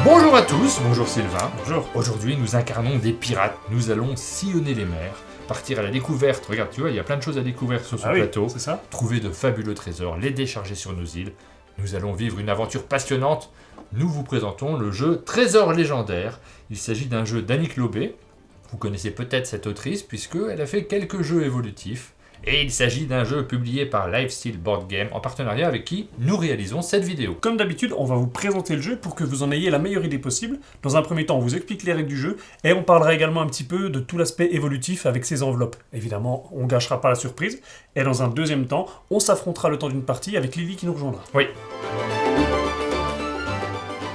Bonjour à tous, bonjour Sylvain. Bonjour. Aujourd'hui, nous incarnons des pirates. Nous allons sillonner les mers, partir à la découverte. Regarde, tu vois, il y a plein de choses à découvrir sur ce plateau. C'est ça. Trouver de fabuleux trésors, les décharger sur nos îles. Nous allons vivre une aventure passionnante. Nous vous présentons le jeu Trésor légendaire. Il s'agit d'un jeu d'Annick Lobé. Vous connaissez peut-être cette autrice puisqu'elle a fait quelques jeux évolutifs. Et il s'agit d'un jeu publié par Lifesteal Board Game en partenariat avec qui nous réalisons cette vidéo. Comme d'habitude, on va vous présenter le jeu pour que vous en ayez la meilleure idée possible. Dans un premier temps, on vous explique les règles du jeu et on parlera également un petit peu de tout l'aspect évolutif avec ses enveloppes. Évidemment, on gâchera pas la surprise. Et dans un deuxième temps, on s'affrontera le temps d'une partie avec Lily qui nous rejoindra. Oui.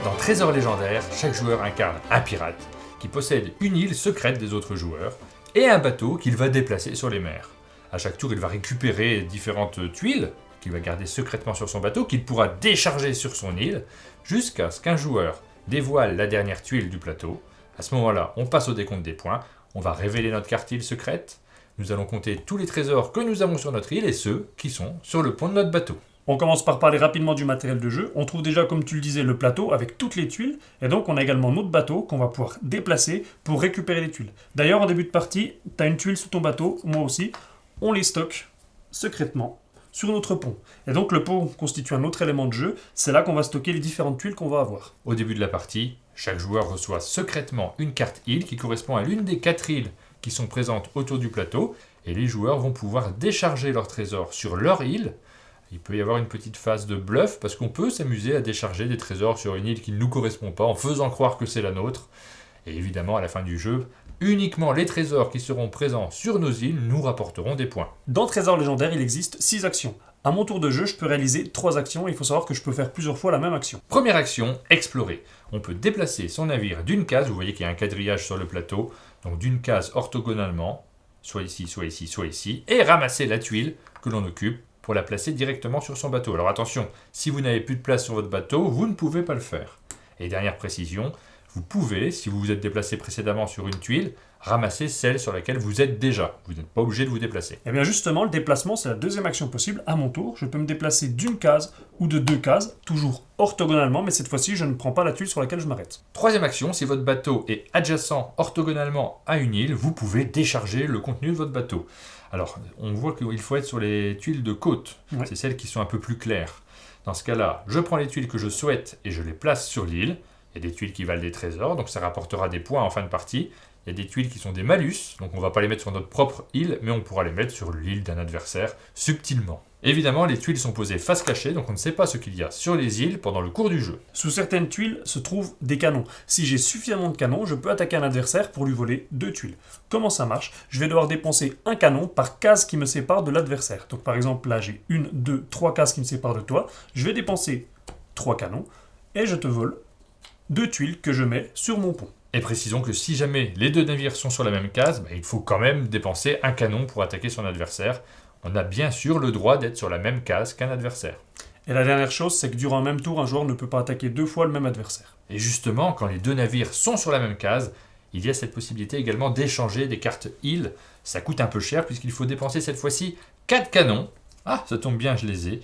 Dans Trésor légendaire, chaque joueur incarne un pirate qui possède une île secrète des autres joueurs et un bateau qu'il va déplacer sur les mers. À chaque tour, il va récupérer différentes tuiles qu'il va garder secrètement sur son bateau, qu'il pourra décharger sur son île, jusqu'à ce qu'un joueur dévoile la dernière tuile du plateau. À ce moment-là, on passe au décompte des points, on va révéler notre carte île secrète, nous allons compter tous les trésors que nous avons sur notre île et ceux qui sont sur le pont de notre bateau. On commence par parler rapidement du matériel de jeu. On trouve déjà, comme tu le disais, le plateau avec toutes les tuiles. Et donc, on a également notre bateau qu'on va pouvoir déplacer pour récupérer les tuiles. D'ailleurs, en début de partie, tu as une tuile sous ton bateau, moi aussi. On les stocke secrètement sur notre pont. Et donc le pont constitue un autre élément de jeu, c'est là qu'on va stocker les différentes tuiles qu'on va avoir. Au début de la partie, chaque joueur reçoit secrètement une carte île qui correspond à l'une des 4 îles qui sont présentes autour du plateau, et les joueurs vont pouvoir décharger leurs trésors sur leur île. Il peut y avoir une petite phase de bluff, parce qu'on peut s'amuser à décharger des trésors sur une île qui ne nous correspond pas, en faisant croire que c'est la nôtre. Et évidemment, à la fin du jeu, uniquement les trésors qui seront présents sur nos îles nous rapporteront des points. Dans Trésor légendaire, il existe 6 actions. À mon tour de jeu, je peux réaliser 3 actions et il faut savoir que je peux faire plusieurs fois la même action. Première action, explorer. On peut déplacer son navire d'une case, vous voyez qu'il y a un quadrillage sur le plateau, donc d'une case orthogonalement, soit ici, soit ici, soit ici, et ramasser la tuile que l'on occupe pour la placer directement sur son bateau. Alors attention, si vous n'avez plus de place sur votre bateau, vous ne pouvez pas le faire. Et dernière précision, vous pouvez, si vous vous êtes déplacé précédemment sur une tuile, ramasser celle sur laquelle vous êtes déjà. Vous n'êtes pas obligé de vous déplacer. Et bien justement, le déplacement, c'est la deuxième action possible. À mon tour, je peux me déplacer d'une case ou de 2 cases, toujours orthogonalement, mais cette fois-ci, je ne prends pas la tuile sur laquelle je m'arrête. Troisième action, si votre bateau est adjacent orthogonalement à une île, vous pouvez décharger le contenu de votre bateau. Alors, on voit qu'il faut être sur les tuiles de côte. Ouais. C'est celles qui sont un peu plus claires. Dans ce cas-là, je prends les tuiles que je souhaite et je les place sur l'île. Il y a des tuiles qui valent des trésors, donc ça rapportera des points en fin de partie. Il y a des tuiles qui sont des malus, donc on ne va pas les mettre sur notre propre île, mais on pourra les mettre sur l'île d'un adversaire, subtilement. Évidemment, les tuiles sont posées face cachée, donc on ne sait pas ce qu'il y a sur les îles pendant le cours du jeu. Sous certaines tuiles se trouvent des canons. Si j'ai suffisamment de canons, je peux attaquer un adversaire pour lui voler 2 tuiles. Comment ça marche? Je vais devoir dépenser un canon par case qui me sépare de l'adversaire. Donc par exemple, là j'ai 1, 2, 3 cases qui me séparent de toi. Je vais dépenser 3 canons et je te vole 2 tuiles que je mets sur mon pont. Et précisons que si jamais les 2 navires sont sur la même case, il faut quand même dépenser un canon pour attaquer son adversaire. On a bien sûr le droit d'être sur la même case qu'un adversaire. Et la dernière chose, c'est que durant un même tour, un joueur ne peut pas attaquer 2 fois le même adversaire. Et justement, quand les 2 navires sont sur la même case, il y a cette possibilité également d'échanger des cartes îles. Ça coûte un peu cher puisqu'il faut dépenser cette fois-ci 4 canons. Ah, ça tombe bien, je les ai.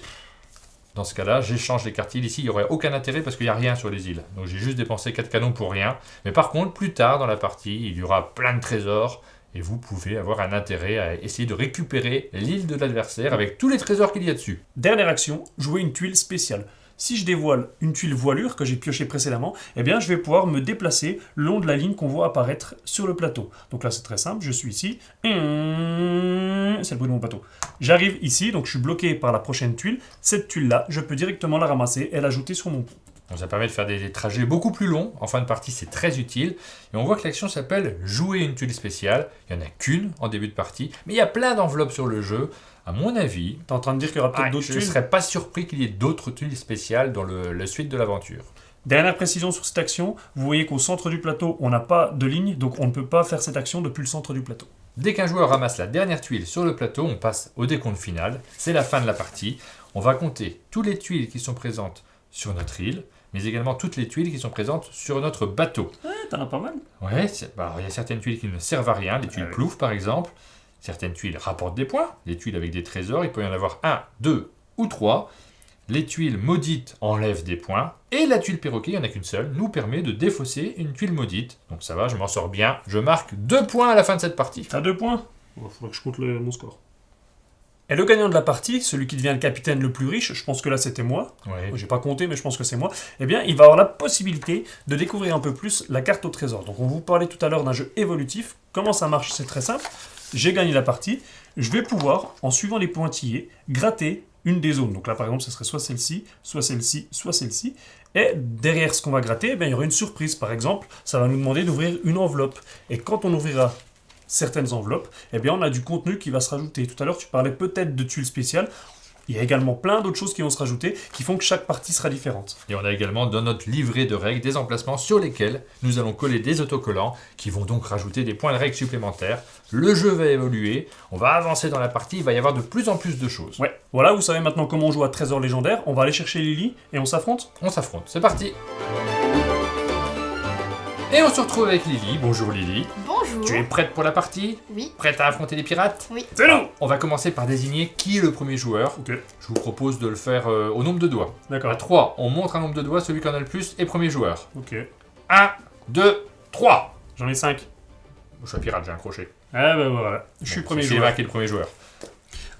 Dans ce cas-là, j'échange les cartes îles. Ici, il n'y aurait aucun intérêt parce qu'il n'y a rien sur les îles. Donc j'ai juste dépensé 4 canons pour rien. Mais par contre, plus tard dans la partie, il y aura plein de trésors. Et vous pouvez avoir un intérêt à essayer de récupérer l'île de l'adversaire avec tous les trésors qu'il y a dessus. Dernière action, jouer une tuile spéciale. Si je dévoile une tuile voilure que j'ai piochée précédemment, eh bien je vais pouvoir me déplacer le long de la ligne qu'on voit apparaître sur le plateau. Donc là c'est très simple, je suis ici, c'est le bruit de mon bateau. J'arrive ici, donc je suis bloqué par la prochaine tuile. Cette tuile-là, je peux directement la ramasser et l'ajouter sur mon pont. Donc ça permet de faire des trajets beaucoup plus longs. En fin de partie, c'est très utile. Et on voit que l'action s'appelle jouer une tuile spéciale. Il n'y en a qu'une en début de partie, mais il y a plein d'enveloppes sur le jeu. À mon avis, T'es en train de dire qu'il y aura peut-être d'autres je tuiles? ne serais pas surpris qu'il y ait d'autres tuiles spéciales dans la suite de l'aventure. Dernière précision sur cette action, vous voyez qu'au centre du plateau, on n'a pas de ligne, donc on ne peut pas faire cette action depuis le centre du plateau. Dès qu'un joueur ramasse la dernière tuile sur le plateau, on passe au décompte final. C'est la fin de la partie. On va compter toutes les tuiles qui sont présentes sur notre île, mais également toutes les tuiles qui sont présentes sur notre bateau. Ouais, t'en as pas mal. Ouais, il y a certaines tuiles qui ne servent à rien, les tuiles plouf par exemple. Certaines tuiles rapportent des points, les tuiles avec des trésors, il peut y en avoir 1, 2 ou 3. les tuiles maudites enlèvent des points, et la tuile perroquet, il n'y en a qu'une seule, nous permet de défausser une tuile maudite. Donc ça va, je m'en sors bien, je marque 2 points à la fin de cette partie. T'as 2 points. Il faudra que je compte mon score. Et le gagnant de la partie, celui qui devient le capitaine le plus riche, je pense que là c'était moi, Ouais. j'ai pas compté mais je pense que c'est moi, eh bien il va avoir la possibilité de découvrir un peu plus la carte au trésor. Donc on vous parlait tout à l'heure d'un jeu évolutif. Comment ça marche? C'est très simple. J'ai gagné la partie, je vais pouvoir, en suivant les pointillés, gratter une des zones. Donc là par exemple ce serait soit celle-ci, soit celle-ci, soit celle-ci. Et derrière ce qu'on va gratter, eh bien, il y aura une surprise. Par exemple, ça va nous demander d'ouvrir une enveloppe. Et quand on ouvrira certaines enveloppes, eh bien on a du contenu qui va se rajouter. Tout à l'heure, tu parlais peut-être de tuiles spéciales. Il y a également plein d'autres choses qui vont se rajouter, qui font que chaque partie sera différente. Et on a également dans notre livret de règles des emplacements sur lesquels nous allons coller des autocollants qui vont donc rajouter des points de règles supplémentaires. Le jeu va évoluer, on va avancer dans la partie, il va y avoir de plus en plus de choses. Ouais, voilà, vous savez maintenant comment on joue à Trésor légendaire. On va aller chercher Lily et on s'affronte. On s'affronte, c'est parti. Et on se retrouve avec Lily. Bonjour Lily. Bonjour. Tu es prête pour la partie? Oui. Prête à affronter les pirates? Oui. C'est nous. On va commencer par désigner qui est le premier joueur. Ok, Je vous propose de le faire au nombre de doigts. À d'accord. 3, on montre un nombre de doigts, celui qui en a le plus est premier joueur. Ok, 1, 2, 3. j'en ai 5. Je suis un pirate, j'ai un crochet. Ah ben voilà, je suis Bon, premier c'est joueur. Sylvain qui est le premier joueur.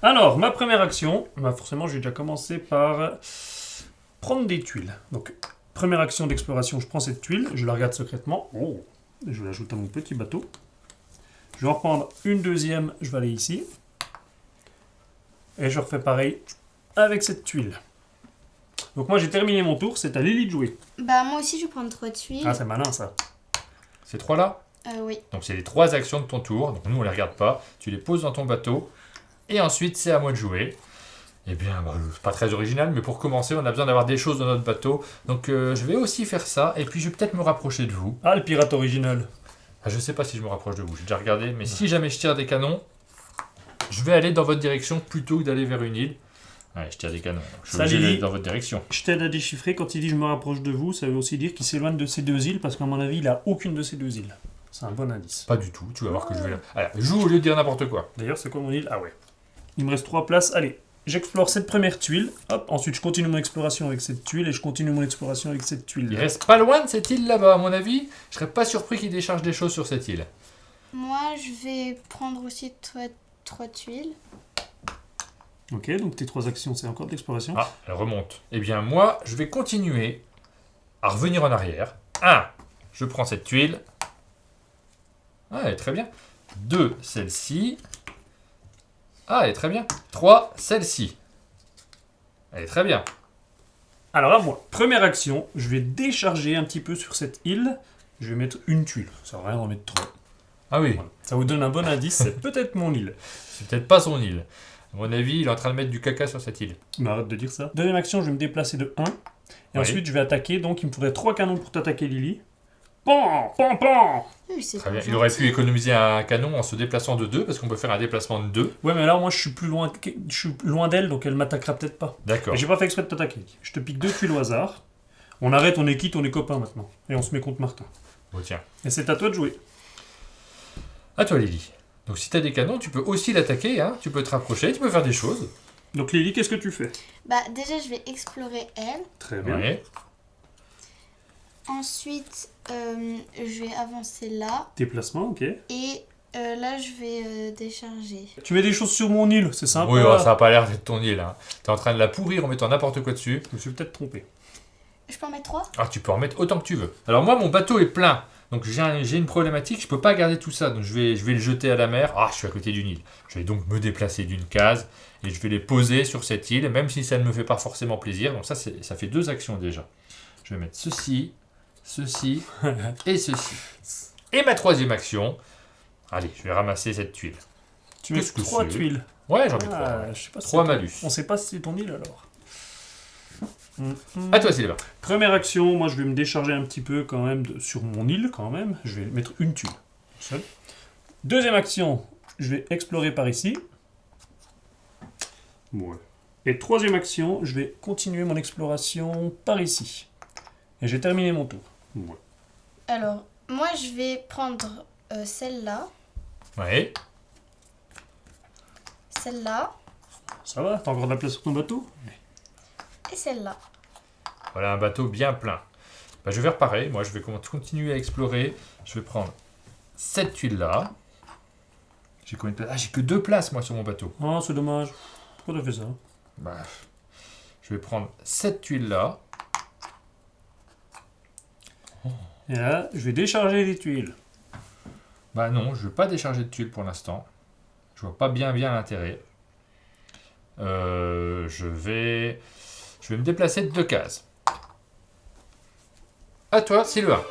Alors, ma première action, bah forcément, je vais déjà commencer par prendre des tuiles. Donc, première action d'exploration, je prends cette tuile, je la regarde secrètement. Oh, je l'ajoute à mon petit bateau. Je vais en reprendre une deuxième, je vais aller ici. Et je refais pareil avec cette tuile. Donc moi, j'ai terminé mon tour, c'est à Lily de jouer. Bah moi aussi je vais prendre 3 tuiles. Ah, c'est malin ça. Ces 3 là? Oui. Donc c'est les 3 actions de ton tour. Donc nous on les regarde pas. Tu les poses dans ton bateau. Et ensuite c'est à moi de jouer. Eh bien, bah, c'est pas très original, mais pour commencer, on a besoin d'avoir des choses dans notre bateau. Donc je vais aussi faire ça. Et puis je vais peut-être me rapprocher de vous. Ah, le pirate original. Ah, je sais pas si je me rapproche de vous. J'ai déjà regardé. Mais si jamais je tire des canons, je vais aller dans votre direction plutôt que d'aller vers une île. Ouais, je tire des canons. Donc, je suis Ça, obligé Lily. d'aller dans votre direction. Je t'aide à déchiffrer, quand il dit je me rapproche de vous, ça veut aussi dire qu'il s'éloigne de ces 2 îles, parce qu'à mon avis, il a aucune de ces 2 îles. C'est un bon indice. Pas du tout. Tu vas voir que je vais... Allez, joue au lieu de dire n'importe quoi. D'ailleurs, c'est quoi mon île? Ah ouais. Il me reste 3 places. Allez, j'explore cette première tuile. Hop, ensuite je continue mon exploration avec cette tuile et je continue mon exploration avec cette tuile. Il reste pas loin de cette île là-bas, à mon avis. Je serais pas surpris qu'il décharge des choses sur cette île. Moi je vais prendre aussi 3 tuiles. Ok, donc tes 3 actions, c'est encore de l'exploration. Ah, elle remonte. Eh bien, moi, je vais continuer à revenir en arrière. 1, je prends cette tuile. Ah, elle est très bien. 2, celle-ci. Ah, elle est très bien. 3, celle-ci. Elle est très bien. Alors à moi, première action, je vais décharger un petit peu sur cette île. Je vais mettre une tuile. Ça sert à rien d'en mettre 3. Ah oui, Voilà. Ça vous donne un bon indice, c'est peut-être mon île. c'est peut-être pas son île. À mon avis, il est en train de mettre du caca sur cette île. Mais arrête de dire ça. Deuxième action, je vais me déplacer de 1. Et Oui. ensuite, je vais attaquer. Donc, il me faudrait 3 canons pour t'attaquer, Lily. Pan, pan, pan. Oui, c'est Très pas bien. Il aurait pu gentil. économiser un canon en se déplaçant de 2, parce qu'on peut faire un déplacement de 2. Ouais, mais là, moi, je suis loin d'elle, donc elle m'attaquera peut-être pas. D'accord. Mais j'ai pas fait exprès de t'attaquer. Je te pique 2 tuiles au hasard. On arrête, on est quitte, on est copains maintenant. Et on se met contre Martin. Bon, tiens. Et c'est à toi de jouer. À toi, Lily. Donc, si t'as des canons, tu peux aussi l'attaquer. Hein. Tu peux te rapprocher, tu peux faire des choses. Donc Lily, qu'est-ce que tu fais? Bah déjà je vais explorer elle. Très bien. Ouais. Ensuite je vais avancer là. Déplacement, ok. Et là je vais décharger. Tu mets des choses sur mon île, c'est sympa. Oui, ça a pas l'air d'être ton île. Hein. T'es en train de la pourrir en mettant n'importe quoi dessus. Je me suis peut-être trompé. Je peux en mettre 3? Ah, tu peux en mettre autant que tu veux. Alors moi, mon bateau est plein. Donc j'ai une problématique, je peux pas garder tout ça. Donc je vais le jeter à la mer. Ah, je suis à côté d'une île. Je vais donc me déplacer d'une case et je vais les poser sur cette île, même si ça ne me fait pas forcément plaisir. Donc ça fait 2 actions déjà. Je vais mettre ceci, ceci et ceci. Et ma 3e action, allez, je vais ramasser cette tuile. Tu mets Qu'est-ce que 3 c'est tuiles. Ouais, j'en mets 3. Ah, je sais pas si 3 c'est- malus. On sait pas si c'est ton île alors. À toi, Sylvain. Première action, moi je vais me décharger un petit peu quand même sur mon île quand même. Je vais mettre une tuile. Seule. Deuxième action, je vais explorer par ici. Ouais. Et troisième action, je vais continuer mon exploration par ici. Et j'ai terminé mon tour. Ouais. Alors moi je vais prendre celle-là. Ouais. Celle-là. Ça va? T'as encore de la place sur ton bateau? Et celle-là. Voilà un bateau bien plein. Bah, je vais faire pareil. Moi, je vais continuer à explorer. Je vais prendre cette tuile-là. J'ai combien de places? Ah, j'ai que 2 places, moi, sur mon bateau. Oh, c'est dommage. Pourquoi t'as fait ça? Bah, je vais prendre cette tuile-là. Et là, je vais décharger les tuiles. Bah non, je ne vais pas décharger de tuiles pour l'instant. Je vois pas bien l'intérêt. Je vais me déplacer de 2 cases. À toi, Sylvain.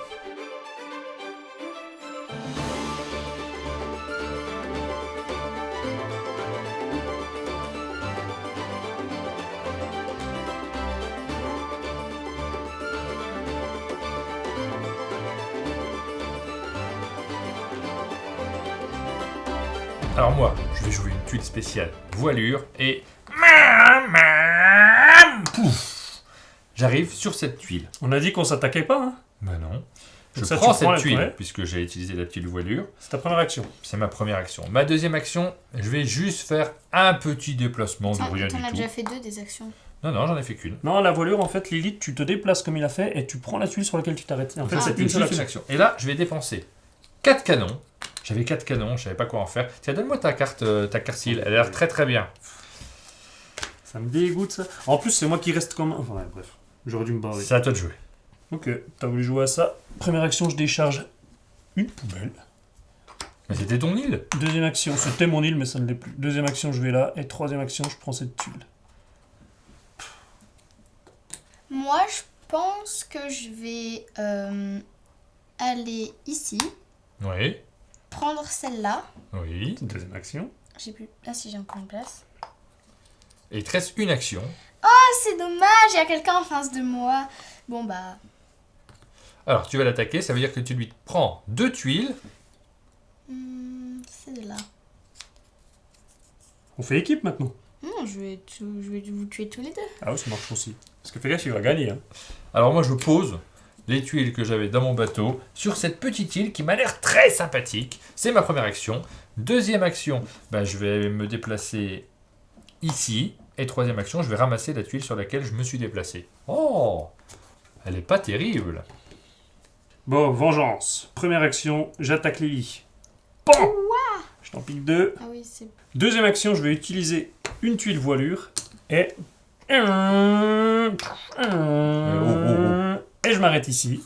Alors moi, je vais jouer une tuile spéciale voilure et... Pouf, j'arrive sur cette tuile. On a dit qu'on s'attaquait pas, hein? Bah non. Je Donc ça, prends tu prends cette la tuile, première. puisque j'ai utilisé la tuile voilure. C'est ta première action. C'est ma première action. Ma deuxième action, je vais juste faire un petit déplacement de rien du T'en as tout. déjà fait 2 des actions. Non, j'en ai fait qu'une. Non, la voilure, en fait, Lilith, tu te déplaces comme il a fait et tu prends la tuile sur laquelle tu t'arrêtes. En fait, Ah, c'est une juste seule une action. action. Et là, je vais dépenser 4 canons. J'avais 4 canons, je savais pas quoi en faire. Tiens, donne-moi ta carte cile. Elle a l'air très très bien. Ça me dégoûte, ça. En plus, c'est moi qui reste comme... Enfin, ouais, bref. J'aurais dû me barrer. C'est à toi de jouer. Ok, t'as voulu jouer à ça. Première action, je décharge une poubelle. Mais c'était ton île. Deuxième action, c'était mon île, mais ça ne l'est plus. Deuxième action, je vais là. Et troisième action, je prends cette tuile. Moi, je pense que je vais aller ici, Oui. prendre celle-là. Oui. Deuxième action. J'ai plus... Ah si, j'ai encore une place. Et il te reste une action. Ah, c'est dommage, il y a quelqu'un en face de moi. Bon, bah... Alors, tu vas l'attaquer, ça veut dire que tu lui prends 2 tuiles. c'est de là. On fait équipe maintenant. Non, je vais vous tuer tous les deux. Ah oui, ça marche aussi. Parce que fais gaffe, il va gagner. Hein. Alors moi, je pose les tuiles que j'avais dans mon bateau sur cette petite île qui m'a l'air très sympathique. C'est ma première action. Deuxième action, ben, je vais me déplacer ici. Et troisième action, je vais ramasser la tuile sur laquelle je me suis déplacé. Oh, elle est pas terrible. Bon, vengeance. Première action, j'attaque Lily. Pan. Je t'en pique 2. Ah oui, c'est... Deuxième action, je vais utiliser une tuile voilure. Et... Et je m'arrête ici.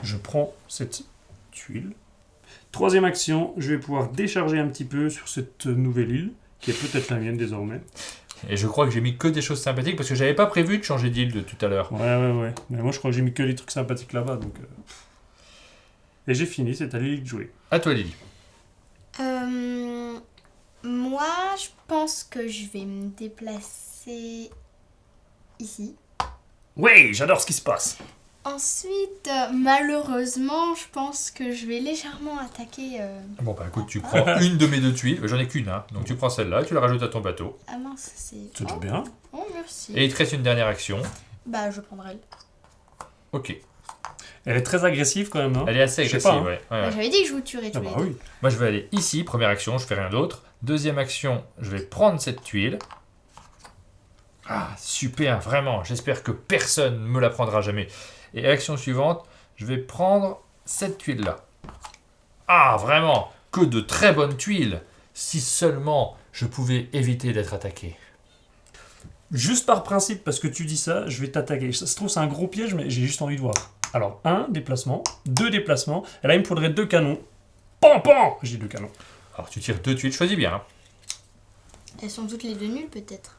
Je prends cette tuile. Troisième action, je vais pouvoir décharger un petit peu sur cette nouvelle île, qui est peut-être la mienne désormais. Et je crois que j'ai mis que des choses sympathiques parce que j'avais pas prévu de changer d'île de tout à l'heure. Ouais. Mais moi, je crois que j'ai mis que des trucs sympathiques là-bas, donc... Et j'ai fini, c'est à Lily de jouer. À toi, Lily. Moi, je pense que je vais me déplacer ici. Ouais, j'adore ce qui se passe. Ensuite, malheureusement, je pense que je vais légèrement attaquer... Bon, bah écoute, tu prends une de mes 2 tuiles. J'en ai qu'une, hein. Donc tu prends celle-là et tu la rajoutes à ton bateau. Ah mince, c'est... C'est déjà bien. Oh, merci. Et il te reste une dernière action. Bah, je prendrai elle. Ok. Elle est très agressive quand même, hein. Elle est assez Je sais agressive, pas, hein. ouais. Bah, j'avais dit que je vous tuerais tous Ah les bah deux. oui. Moi, je vais aller ici, première action, je fais rien d'autre. Deuxième action, je vais prendre cette tuile. Ah, super, vraiment. J'espère que personne ne me la prendra jamais. Et action suivante, je vais prendre cette tuile-là. Ah, vraiment, que de très bonnes tuiles. Si seulement je pouvais éviter d'être attaqué. Juste par principe, parce que tu dis ça, je vais t'attaquer. Ça se trouve, c'est un gros piège, mais j'ai juste envie de voir. Alors, 1 déplacement, 2 déplacements, et là, il me faudrait 2 canons. Pan, pan. J'ai 2 canons. Alors, tu tires 2 tuiles, choisis bien. Hein. Elles sont toutes les deux nulles, peut-être.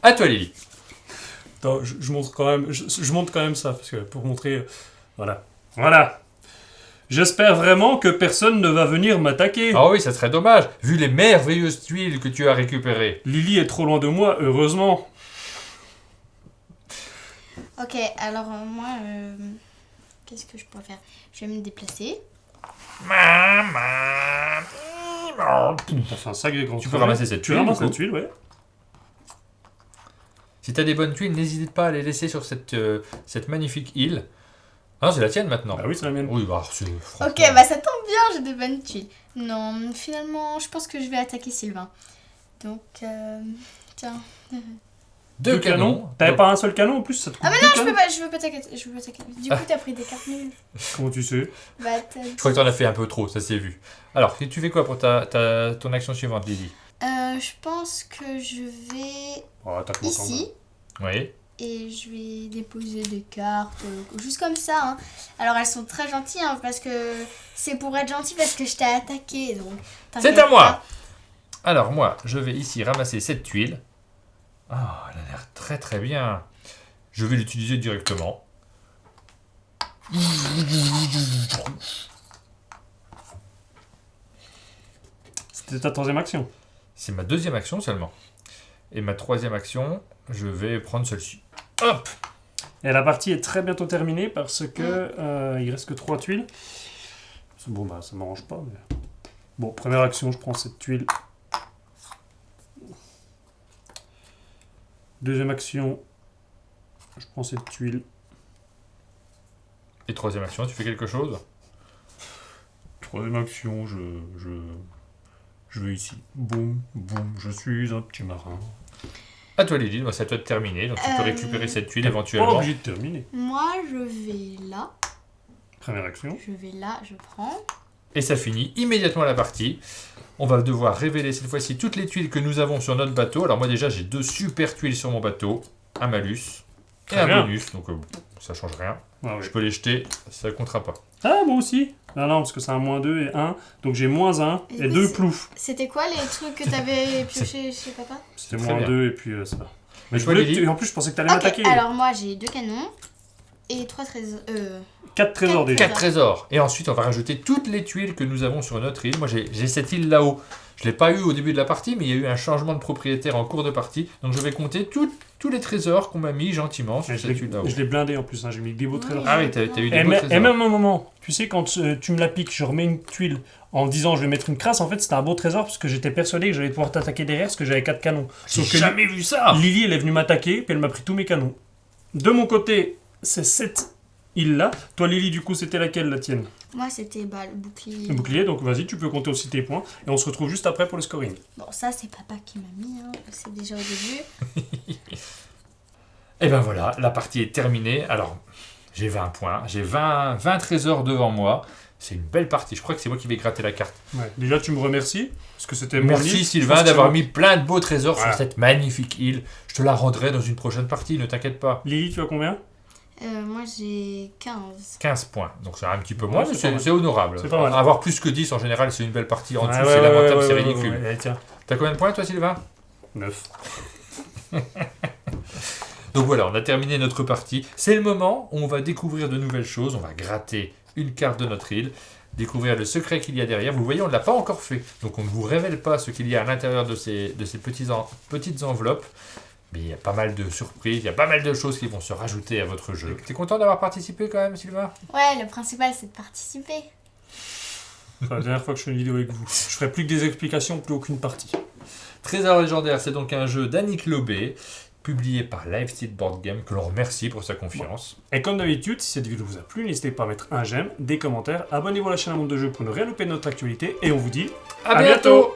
À toi, Lily. Attends, je montre quand même, je montre quand même ça, parce que pour montrer... Voilà. J'espère vraiment que personne ne va venir m'attaquer. Ah oui, ça serait dommage, vu les merveilleuses tuiles que tu as récupérées. Lily est trop loin de moi, heureusement. Ok, alors moi, qu'est-ce que je pourrais faire? Je vais me déplacer. T'as fait un sacré grand Tu truc. peux ramasser cette Tu tuile, ramasses du la coup. tuile, ouais. Si t'as des bonnes tuiles, n'hésite pas à les laisser sur cette magnifique île. Ah non, c'est la tienne maintenant. Bah oui, c'est la mienne. Oui, bah c'est... franchement- Ok, bah ça tombe bien, j'ai des bonnes tuiles. Non, finalement, je pense que je vais attaquer Sylvain. Donc, tiens. Deux canons. T'avais Donc, pas un seul canon en plus, ça te coûte Ah, mais deux non, canons. je veux pas t'attaquer. Du coup, t'as pris des cartes nulles. Comment tu sais? Bah, t'as je crois que t'en as fait un peu trop, ça s'est vu. Alors, tu fais quoi pour ton action suivante, Lily? Je pense que je vais Oh, attaque-moi quand même. ici. Oui. Et je vais déposer des cartes, juste comme ça. Hein. Alors elles sont très gentilles, hein, parce que c'est pour être gentil, parce que je t'ai attaqué. Donc, C'est à moi. Alors, moi, je vais ici ramasser cette tuile. Ah, elle a l'air très très bien. Je vais l'utiliser directement. C'était ta troisième action. C'est ma deuxième action seulement. Et ma troisième action, je vais prendre celle-ci. Hop! Et la partie est très bientôt terminée parce que il reste que 3 tuiles. Bon, bah, ça m'arrange pas. Mais... Bon, première action, je prends cette tuile. Deuxième action, je prends cette tuile. Et troisième action, tu fais quelque chose? Troisième action, je vais ici. Boum, boum, je suis un petit marin. À toi, Lily, c'est à toi de terminer. Donc, tu peux récupérer cette tuile Pas éventuellement. obligé de terminer. Moi, je vais là. Première action. Je vais là, je prends. Et ça finit immédiatement la partie. On va devoir révéler cette fois-ci toutes les tuiles que nous avons sur notre bateau. Alors, moi, déjà, j'ai 2 super tuiles sur mon bateau. Un malus et Très un bien. bonus. Donc, ça change rien. Ah, oui. Je peux les jeter, ça comptera pas. Ah, moi aussi. Ah non, parce que c'est un -2 et 1. Donc j'ai -1 et Et 2 c'est- plouf. C'était quoi les trucs que t'avais pioché chez papa? C'était Très bien. -2 et puis ça. Mais je Toi, voulais que Lily tu- en plus, je pensais que t'allais Ok, m'attaquer. alors moi j'ai 2 canons et 3 trésors. 4 trésors déjà. 4 trésors. Et ensuite, on va rajouter toutes les tuiles que nous avons sur notre île. Moi, j'ai cette île là-haut. Je ne l'ai pas eu au début de la partie, mais il y a eu un changement de propriétaire en cours de partie. Donc, je vais compter tous les trésors qu'on m'a mis gentiment sur Et cette île là-haut. je l'ai blindé en plus, hein, j'ai mis des beaux Oui. trésors. Ah oui, t'as eu des Et, beaux trésors. et même un moment, tu sais, quand tu me la piques, je remets une tuile en disant je vais mettre une crasse, en fait c'était un beau trésor parce que j'étais persuadé que j'allais pouvoir t'attaquer derrière parce que j'avais 4 canons. J'ai Sauf que jamais vu ça. Lily elle est venue m'attaquer puis elle m'a pris tous mes canons. De mon côté, c'est cette île là. Toi Lily, du coup, c'était laquelle la tienne? Moi c'était le bouclier. Le bouclier, donc vas-y, tu peux compter aussi tes points et on se retrouve juste après pour le scoring. Bon, ça c'est papa qui m'a mis, hein. C'est déjà au début. Et ben voilà, la partie est terminée. Alors, j'ai 20 points. J'ai 20 trésors devant moi. C'est une belle partie. Je crois que c'est moi qui vais gratter la carte. Ouais. Déjà, tu me remercies parce que c'était mon île. Merci Je Sylvain pense que d'avoir c'est mis plein de beaux trésors Voilà. sur cette magnifique île. Je te la rendrai dans une prochaine partie, ne t'inquiète pas. bon. Lily, tu as combien? Moi j'ai 15. 15 points. Donc c'est un petit peu Ouais, moins, c'est mais pas mal. c'est honorable. C'est pas mal. Avoir plus que 10 en général, c'est une belle partie. En dessous, Ouais, c'est ouais, lamentable, ouais, c'est ouais, ridicule. ouais, ouais. Tiens, T'as combien de points toi Sylvain? 9. Donc voilà, on a terminé notre partie. C'est le moment où on va découvrir de nouvelles choses. On va gratter une carte de notre île, découvrir le secret qu'il y a derrière. Vous voyez, on ne l'a pas encore fait. Donc on ne vous révèle pas ce qu'il y a à l'intérieur de ces petites enveloppes. Mais il y a pas mal de surprises, il y a pas mal de choses qui vont se rajouter à votre jeu. T'es content d'avoir participé quand même, Sylvain? Ouais, le principal c'est de participer. C'est la dernière fois que je fais une vidéo avec vous. Je ferai plus que des explications, plus aucune partie. Trésor légendaire, c'est donc un jeu d'Annick Lobé, publié par Livesteed Board Game, que l'on remercie pour sa confiance. Et comme d'habitude, si cette vidéo vous a plu, n'hésitez pas à mettre un j'aime, des commentaires, abonnez-vous à la chaîne Un Monde de Jeux pour ne rien louper de notre actualité, et on vous dit À bientôt.